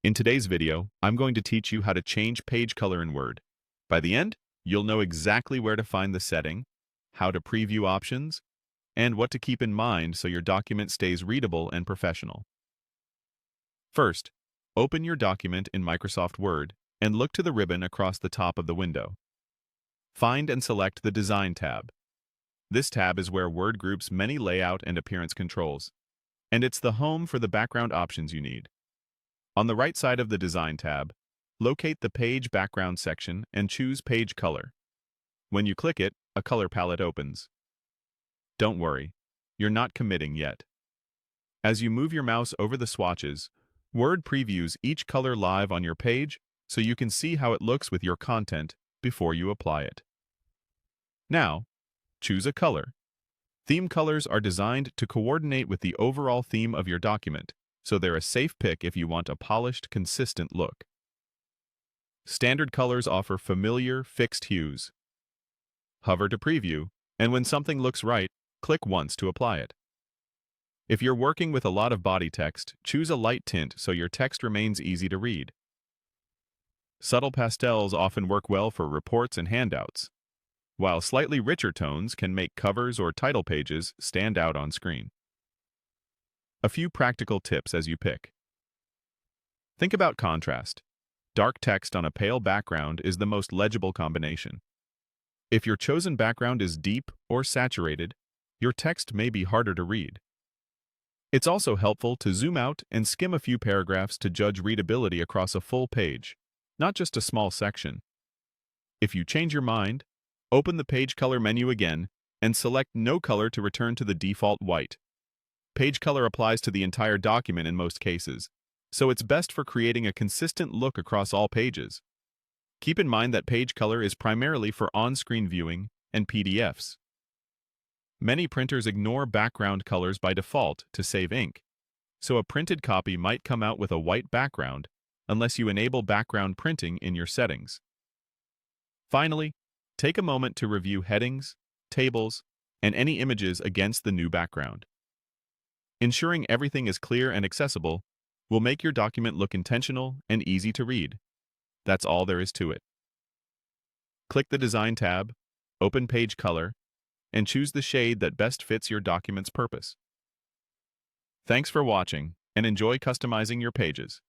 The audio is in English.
In today's video, I'm going to teach you how to change page color in Word. By the end, you'll know exactly where to find the setting, how to preview options, and what to keep in mind so your document stays readable and professional. First, open your document in Microsoft Word and look to the ribbon across the top of the window. Find and select the Design tab. This tab is where Word groups many layout and appearance controls, and it's the home for the background options you need. On the right side of the Design tab, locate the Page Background section and choose Page Color. When you click it, a color palette opens. Don't worry, you're not committing yet. As you move your mouse over the swatches, Word previews each color live on your page so you can see how it looks with your content before you apply it. Now, choose a color. Theme colors are designed to coordinate with the overall theme of your document, so they're a safe pick if you want a polished, consistent look. Standard colors offer familiar, fixed hues. Hover to preview, and when something looks right, click once to apply it. If you're working with a lot of body text, choose a light tint so your text remains easy to read. Subtle pastels often work well for reports and handouts, while slightly richer tones can make covers or title pages stand out on screen. A few practical tips as you pick. Think about contrast. Dark text on a pale background is the most legible combination. If your chosen background is deep or saturated, your text may be harder to read. It's also helpful to zoom out and skim a few paragraphs to judge readability across a full page, not just a small section. If you change your mind, open the Page Color menu again and select No Color to return to the default white. Page color applies to the entire document in most cases, so it's best for creating a consistent look across all pages. Keep in mind that page color is primarily for on-screen viewing and PDFs. Many printers ignore background colors by default to save ink, so a printed copy might come out with a white background unless you enable background printing in your settings. Finally, take a moment to review headings, tables, and any images against the new background. Ensuring everything is clear and accessible will make your document look intentional and easy to read. That's all there is to it. Click the Design tab, open Page Color, and choose the shade that best fits your document's purpose. Thanks for watching, and enjoy customizing your pages.